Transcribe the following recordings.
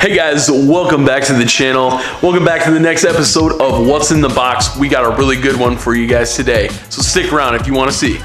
Hey guys, welcome back to the channel. Welcome back to the next episode of What's in the Box. We got a really good one for you guys today, so stick around if you want to see.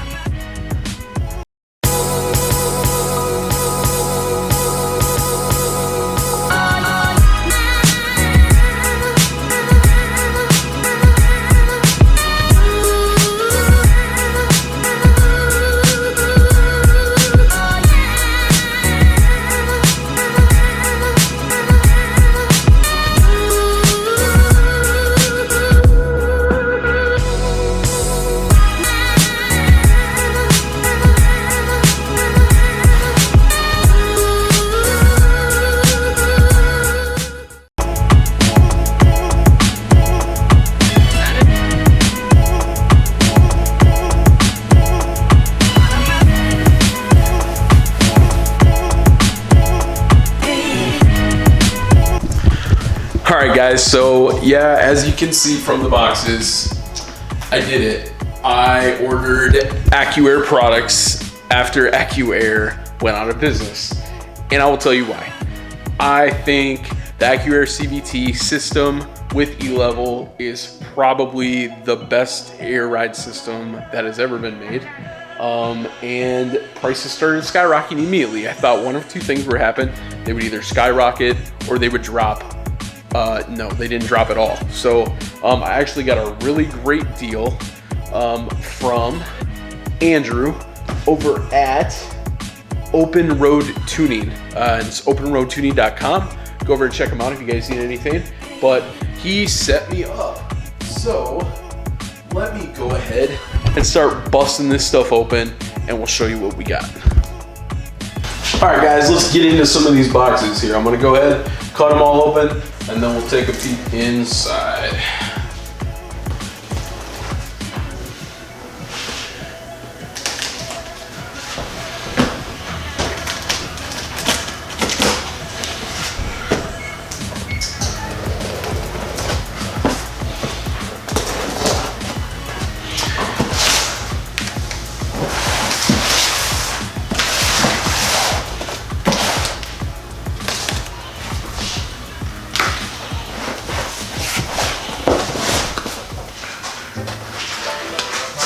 Alright guys, so yeah, as you can see from the boxes, I did it. I ordered AccuAir products after AccuAir went out of business. And I will tell you why. I think the AccuAir CVT system with E-Level is probably the best air ride system that has ever been made. And prices started skyrocketing immediately. I thought one of two things would happen. They would either skyrocket or they would drop. No, they didn't drop at all. So I actually got a really great deal from Andrew over at Open Road Tuning. It's openroadtuning.com. Go over and check him out if you guys need anything. But he set me up. So let me go ahead and start busting this stuff open and we'll show you what we got. All right guys, let's get into some of these boxes here. I'm gonna go ahead, cut them all open, and then we'll take a peek inside.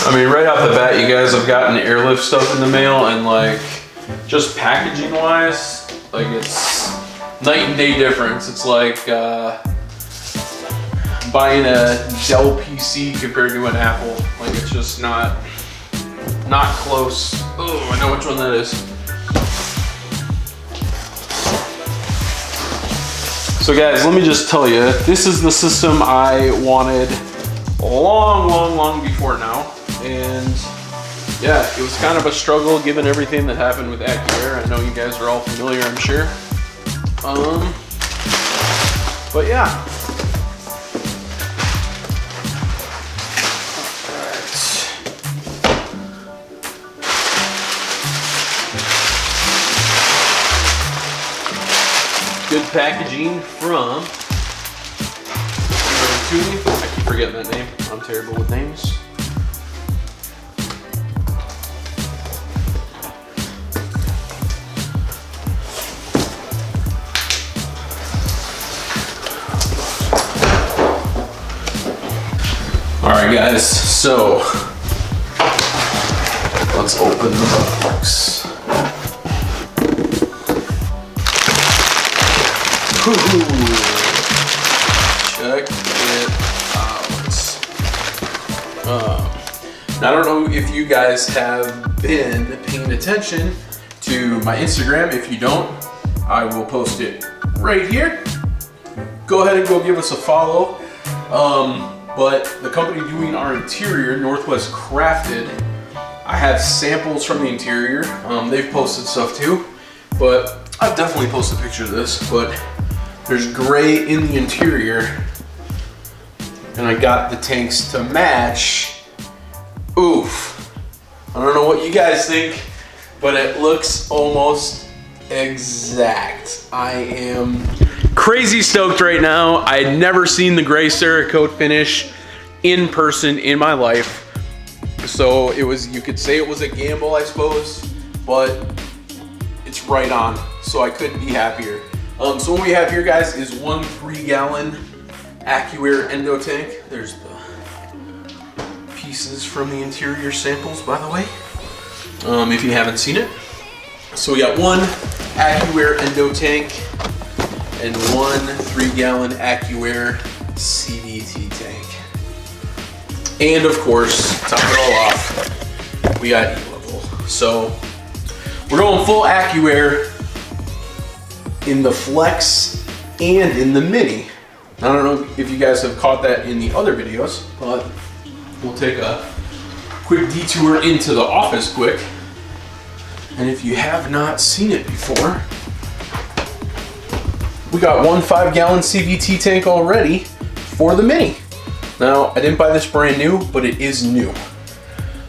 I mean, right off the bat, you guys have gotten airlift stuff in the mail, and like, just packaging wise, like it's night and day difference. It's like buying a Dell PC compared to an Apple. Like it's just not close. Oh, I know which one that is. So guys, let me just tell you, this is the system I wanted long before now. And yeah, it was kind of a struggle given everything that happened with AccuAir. I know you guys are all familiar, I'm sure. But yeah. Alright. Good packaging from Tuning. I keep forgetting that name. I'm terrible with names. Alright guys, so let's open the box. Check it out. Now, I don't know if you guys have been paying attention to my Instagram. If you don't, I will post it right here. Go ahead and go give us a follow. But the company doing our interior, Northwest Crafted, I have samples from the interior. They've posted stuff too, but I've definitely posted pictures of this, but there's gray in the interior, and I got the tanks to match. Oof. I don't know what you guys think, but it looks almost exact. I am crazy stoked right now. I had never seen the gray Cerakote finish in person in my life. So it was, you could say it was a gamble, I suppose, but it's right on. So I couldn't be happier. So what we have here, guys, is one 3-gallon AccuAir endo tank. There's the pieces from the interior samples, by the way, if you haven't seen it. So we got one AccuAir endo tank and one 3-gallon AccuAir CVT tank. And of course, top it all off, we got E-level. So we're going full AccuAir in the Flex and in the Mini. I don't know if you guys have caught that in the other videos, but we'll take a quick detour into the office quick. And if you have not seen it before, we got one 5-gallon CVT tank already for the Mini. Now, I didn't buy this brand new, but it is new.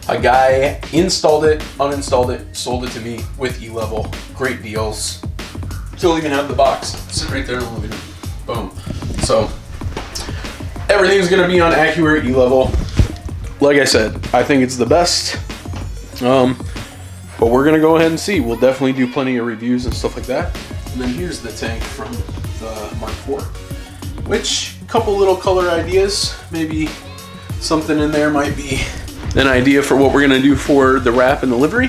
A guy installed it, uninstalled it, sold it to me with E-level. Great deals. Still even have the box. Sit right there in the living room. Boom. So, everything's gonna be on AccuAir E-level. Like I said, I think it's the best. But we're gonna go ahead and see. We'll definitely do plenty of reviews and stuff like that. And then here's the tank from the Mark IV, which a couple little color ideas, maybe something in there might be an idea for what we're gonna do for the wrap and the livery.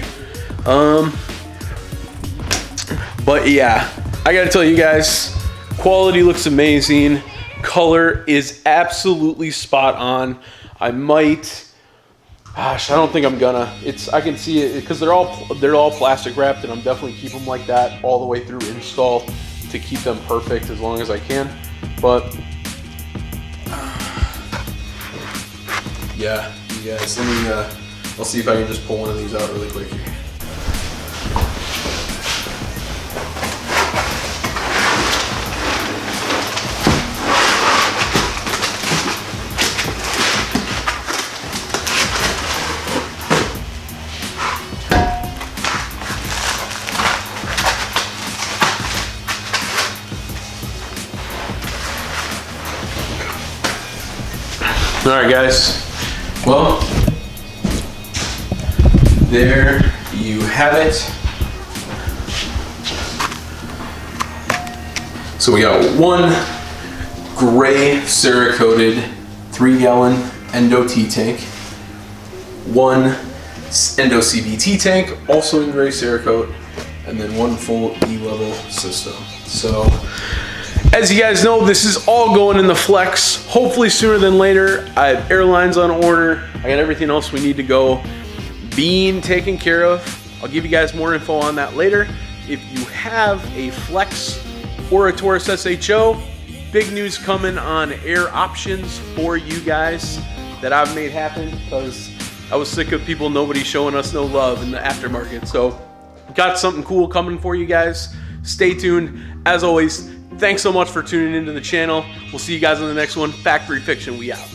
But yeah, I gotta tell you guys, quality looks amazing. Color is absolutely spot on. I might, gosh, I don't think I'm gonna. I can see it because they're all plastic wrapped, and I'm definitely keep them like that all the way through install to keep them perfect as long as I can. But yeah, you guys, let me. I'll see if I can just pull one of these out really quick here. All right, guys. Well, there you have it. So we got one gray Cerakoted 3-gallon Endo T tank, one Endo CVT tank, also in gray Cerakote, and then one full E-level system. So, as you guys know, this is all going in the Flex, hopefully sooner than later. I have airlines on order. I got everything else we need to go being taken care of. I'll give you guys more info on that later. If you have a Flex or a Taurus SHO, big news coming on air options for you guys that I've made happen, because I was sick of nobody showing us no love in the aftermarket. So got something cool coming for you guys. Stay tuned. As always, thanks so much for tuning into the channel. We'll see you guys on the next one. Factory Fiction, we out.